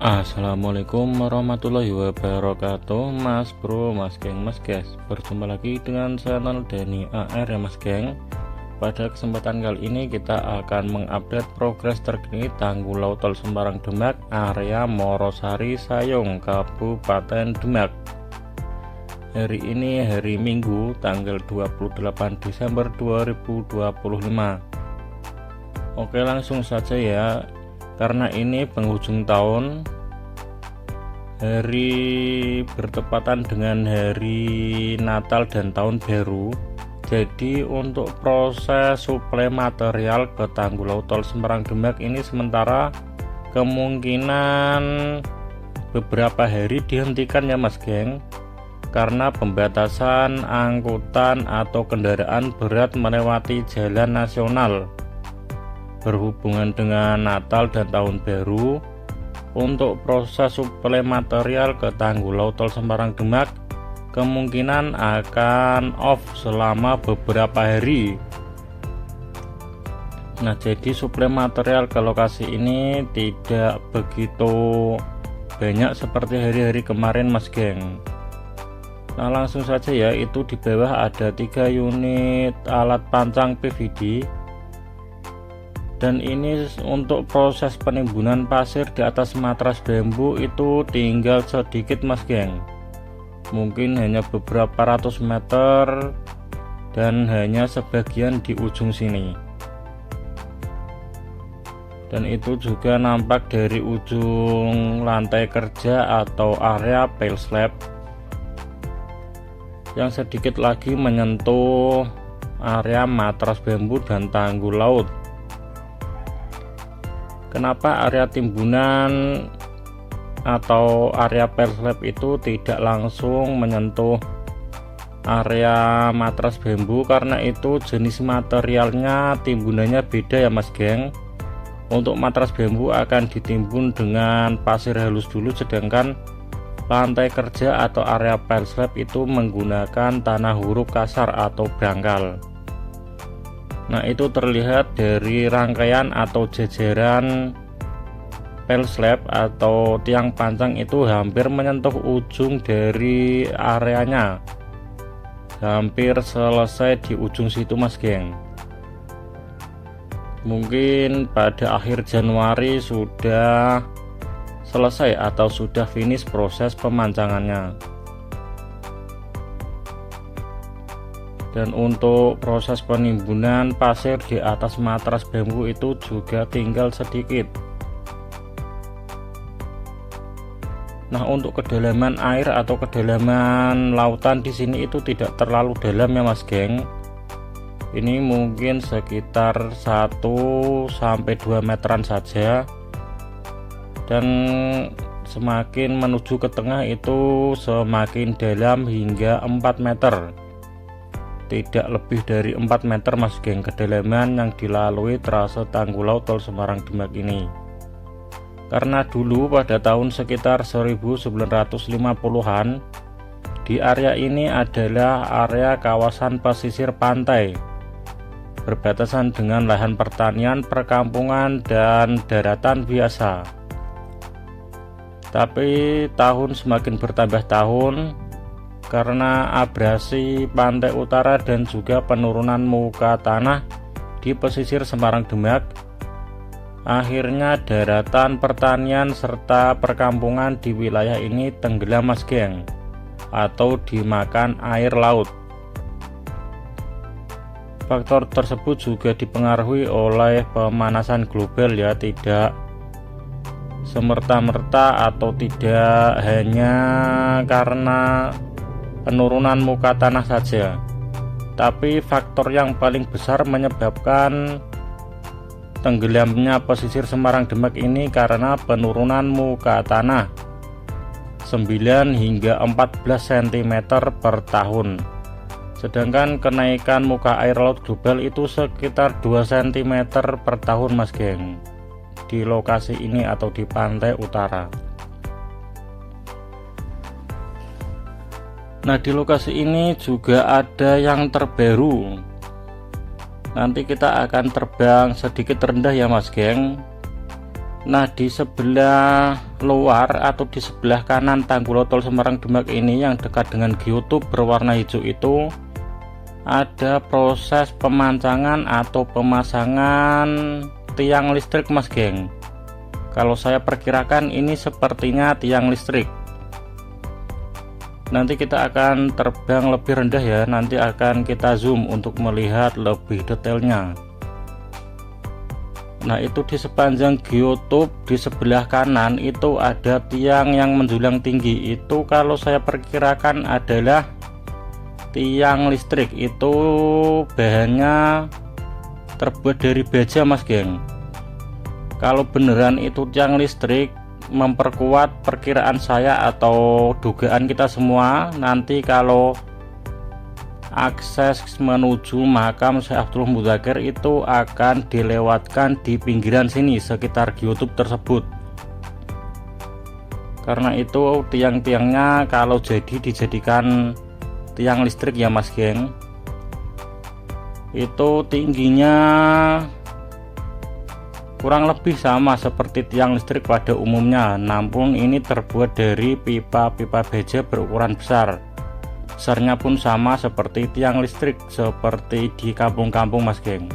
Assalamualaikum warahmatullahi wabarakatuh, Mas Bro, Mas Geng, Mas Guys. Berjumpa lagi dengan channel Dani AR ya Mas Geng. Pada kesempatan kali ini kita akan mengupdate progres terkini tanggul laut Tol Semarang Demak area Morosari Sayung, Kabupaten Demak. Hari ini hari Minggu tanggal 28 Desember 2025. Oke, langsung saja ya. Karena ini penghujung tahun, hari bertepatan dengan hari Natal dan Tahun Baru, jadi untuk proses suplai material ke tanggul laut Tol Semarang Demak ini sementara kemungkinan beberapa hari dihentikan ya Mas Geng, karena pembatasan angkutan atau kendaraan berat melewati jalan nasional berhubungan dengan Natal dan Tahun Baru. Untuk proses suplai material ke tanggul laut Tol Semarang Demak kemungkinan akan off selama beberapa hari. Nah, jadi suplai material ke lokasi ini tidak begitu banyak seperti hari-hari kemarin Mas Geng. Nah, langsung saja ya, itu di bawah ada 3 unit alat pancang PVD. Dan ini untuk proses penimbunan pasir di atas matras bambu itu tinggal sedikit Mas Geng, mungkin hanya beberapa ratus meter dan hanya sebagian di ujung sini. Dan itu juga nampak dari ujung lantai kerja atau area pile slab yang sedikit lagi menyentuh area matras bambu dan tanggul laut. Kenapa area timbunan atau area pile slab itu tidak langsung menyentuh area matras bambu? Karena itu jenis materialnya, timbunannya beda ya Mas Geng. Untuk matras bambu akan ditimbun dengan pasir halus dulu, sedangkan lantai kerja atau area pile slab itu menggunakan tanah huruf kasar atau brangkal. Nah, itu terlihat dari rangkaian atau jajaran pile slab atau tiang pancang itu hampir menyentuh ujung dari areanya, hampir selesai di ujung situ Mas Geng. Mungkin pada akhir Januari sudah selesai atau sudah finish proses pemancangannya. Dan untuk proses penimbunan pasir di atas matras bambu itu juga tinggal sedikit. Nah, untuk kedalaman air atau kedalaman lautan di sini itu tidak terlalu dalam ya Mas Geng. Ini mungkin sekitar 1 sampai 2 meteran saja. Dan semakin menuju ke tengah itu semakin dalam hingga 4 meter. Tidak lebih dari 4 meter Mas Geng kedalaman yang dilalui trase tanggul laut Tol Semarang Demak ini. Karena dulu pada tahun sekitar 1950-an di area ini adalah area kawasan pesisir pantai berbatasan dengan lahan pertanian, perkampungan, dan daratan biasa. Tapi tahun semakin bertambah tahun karena abrasi pantai utara dan juga penurunan muka tanah di pesisir Semarang Demak, akhirnya daratan pertanian serta perkampungan di wilayah ini tenggelam Mas Geng atau dimakan air laut. Faktor tersebut juga dipengaruhi oleh pemanasan global ya, tidak semerta-merta atau tidak hanya karena penurunan muka tanah saja, tapi faktor yang paling besar menyebabkan tenggelamnya pesisir Semarang Demak ini karena penurunan muka tanah 9 hingga 14 cm per tahun, sedangkan kenaikan muka air laut global itu sekitar 2 cm per tahun Mas Geng di lokasi ini atau di pantai utara. Nah, di lokasi ini juga ada yang terbaru. Nanti kita akan terbang sedikit rendah ya Mas Geng. Nah, di sebelah luar atau di sebelah kanan Tanggul Tol Semarang Demak ini yang dekat dengan geotube berwarna hijau itu ada proses pemancangan atau pemasangan tiang listrik mas geng. Kalau saya perkirakan ini sepertinya tiang listrik. Nanti kita akan terbang lebih rendah ya, nanti akan kita zoom untuk melihat lebih detailnya. Nah, itu di sepanjang geotube di sebelah kanan itu ada tiang yang menjulang tinggi. Itu kalau saya perkirakan adalah tiang listrik. Itu bahannya terbuat dari baja mas geng. Kalau beneran itu tiang listrik, memperkuat perkiraan saya atau dugaan kita semua, nanti kalau akses menuju makam Syekh Abdullah Mudzakkir itu akan dilewatkan di pinggiran sini sekitar geotube tersebut. Karena itu tiang-tiangnya kalau jadi dijadikan tiang listrik ya mas geng, itu tingginya kurang lebih sama seperti tiang listrik pada umumnya, namun ini terbuat dari pipa-pipa baja berukuran besar. Besarnya pun sama seperti tiang listrik seperti di kampung-kampung mas geng.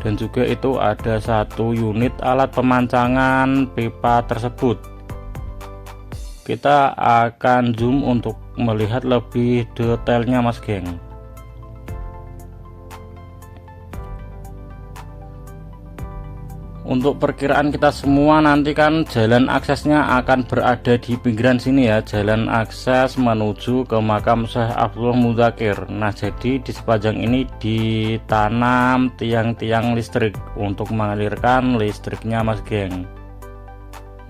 Dan juga itu ada satu unit alat pemancangan pipa tersebut. Kita akan zoom untuk melihat lebih detailnya mas geng. Untuk perkiraan kita semua, nanti kan jalan aksesnya akan berada di pinggiran sini ya, jalan akses menuju ke makam Syekh Abdullah Mudzakkir. Nah, jadi di sepanjang ini ditanam tiang-tiang listrik untuk mengalirkan listriknya mas geng.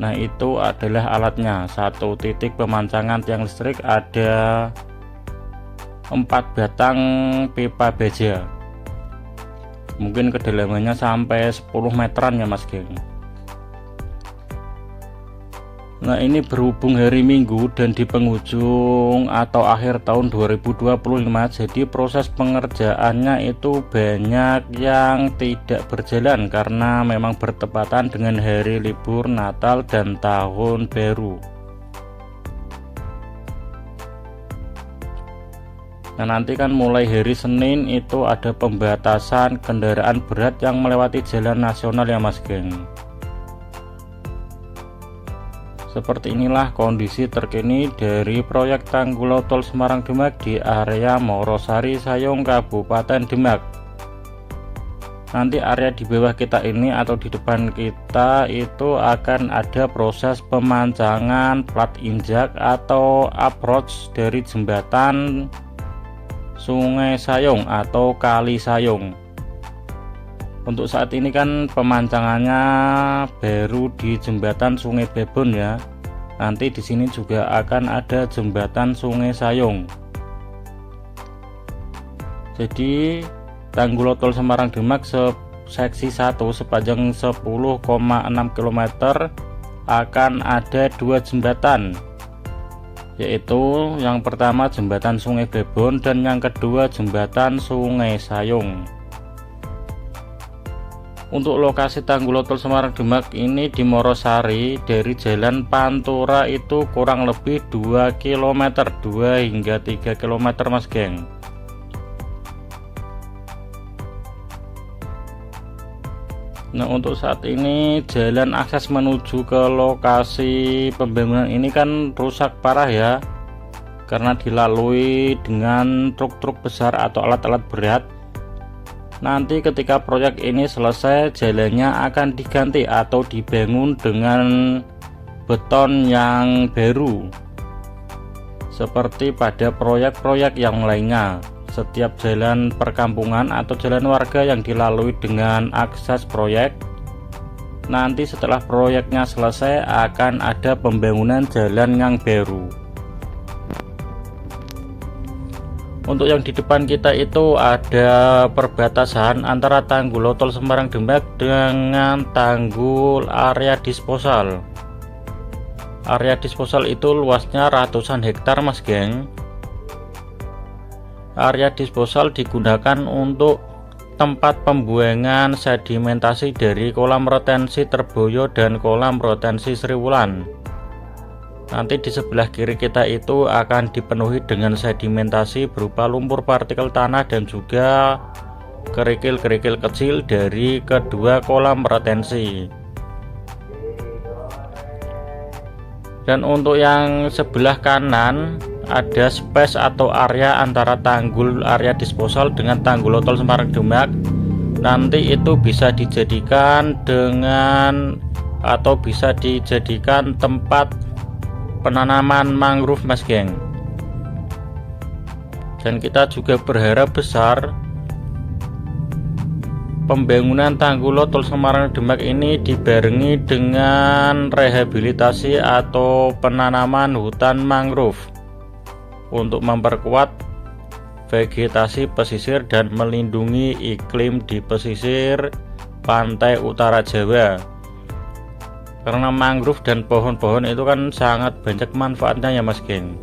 Nah, itu adalah alatnya. Satu titik pemancangan tiang listrik ada 4 batang pipa baja. Mungkin kedalamannya sampai 10 meteran ya mas geng. Nah, ini berhubung hari Minggu dan di penghujung atau akhir tahun 2025, jadi proses pengerjaannya itu banyak yang tidak berjalan karena memang bertepatan dengan hari libur Natal dan Tahun Baru. Nah, nanti kan mulai hari Senin itu ada pembatasan kendaraan berat yang melewati jalan nasional ya mas geng. Seperti inilah kondisi terkini dari proyek Tanggul Tol Semarang Demak di area Morosari Sayong Kabupaten Demak. Nanti area di bawah kita ini atau di depan kita itu akan ada proses pemancangan plat injak atau approach dari jembatan Sungai Sayong atau Kali Sayong. Untuk saat ini kan pemancangannya baru di jembatan Sungai Bebon ya. Nanti di sini juga akan ada jembatan Sungai Sayong. Jadi Tanggul Tol Semarang Demak seksi 1 sepanjang 10,6 km akan ada 2 jembatan, yaitu yang pertama jembatan Sungai Bebon dan yang kedua jembatan Sungai Sayong. Untuk lokasi Tanggul Tol Semarang Demak ini di Morosari, dari jalan Pantura itu kurang lebih 2 km, 2 hingga 3 km mas geng. Nah, untuk saat ini jalan akses menuju ke lokasi pembangunan ini kan rusak parah ya, karena dilalui dengan truk-truk besar atau alat-alat berat. Nanti ketika proyek ini selesai, jalannya akan diganti atau dibangun dengan beton yang baru seperti pada proyek-proyek yang lainnya. Setiap jalan perkampungan atau jalan warga yang dilalui dengan akses proyek, nanti setelah proyeknya selesai akan ada pembangunan jalan yang baru. Untuk yang di depan kita itu ada perbatasan antara Tanggul Tol Semarang Demak dengan tanggul area disposal. Area disposal itu luasnya ratusan hektar mas geng. Area disposal digunakan untuk tempat pembuangan sedimentasi dari kolam retensi Terboyo dan kolam retensi Sriwulan. Nanti di sebelah kiri kita itu akan dipenuhi dengan sedimentasi berupa lumpur partikel tanah dan juga kerikil-kerikil kecil dari kedua kolam retensi. Dan untuk yang sebelah kanan ada space atau area antara tanggul area disposal dengan tanggul Tol Semarang Demak. Nanti itu bisa dijadikan bisa dijadikan tempat penanaman mangrove, Mas geng. Dan kita juga berharap besar pembangunan tanggul Tol Semarang Demak ini dibarengi dengan rehabilitasi atau penanaman hutan mangrove untuk memperkuat vegetasi pesisir dan melindungi iklim di pesisir pantai utara Jawa. Karena mangrove dan pohon-pohon itu kan sangat banyak manfaatnya ya Mas geng.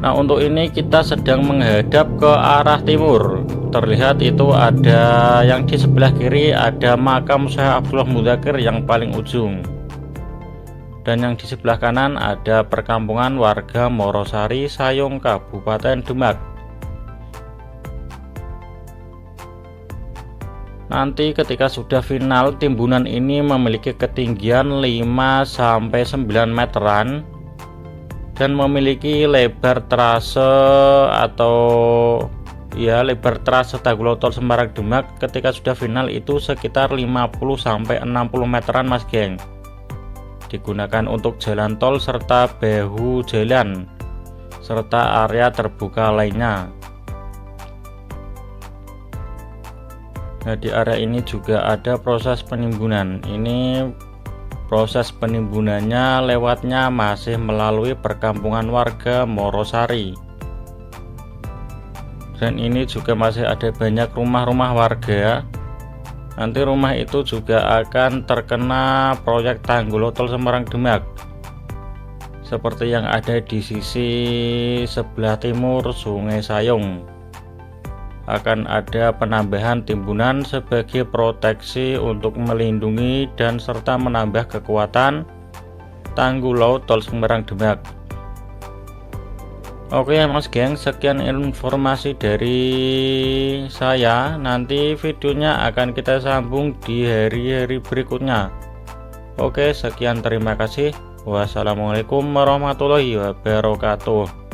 Nah, untuk ini kita sedang menghadap ke arah timur. Terlihat itu ada yang di sebelah kiri ada makam Syekh Abdullah Mudzakkir yang paling ujung. Dan yang di sebelah kanan ada perkampungan warga Morosari, Sayung, Kabupaten Demak. Nanti ketika sudah final, timbunan ini memiliki ketinggian 5-9 meteran dan memiliki lebar trase lebar trase tanggul Tol Semarang Demak ketika sudah final itu sekitar 50-60 meteran Mas geng. Digunakan untuk jalan tol serta bahu jalan serta area terbuka lainnya. Nah, di area ini juga ada proses penimbunan. Ini proses penimbunannya lewatnya masih melalui perkampungan warga Morosari. Dan ini juga masih ada banyak rumah-rumah warga. Nanti rumah itu juga akan terkena proyek tanggul Tol Semarang Demak. Seperti yang ada di sisi sebelah timur Sungai Sayung. Akan ada penambahan timbunan sebagai proteksi untuk melindungi dan serta menambah kekuatan tanggul laut Tol Semarang Demak. Oke Mas geng, sekian informasi dari saya. Nanti videonya akan kita sambung di hari-hari berikutnya. Oke, sekian, terima kasih. Wassalamualaikum warahmatullahi wabarakatuh.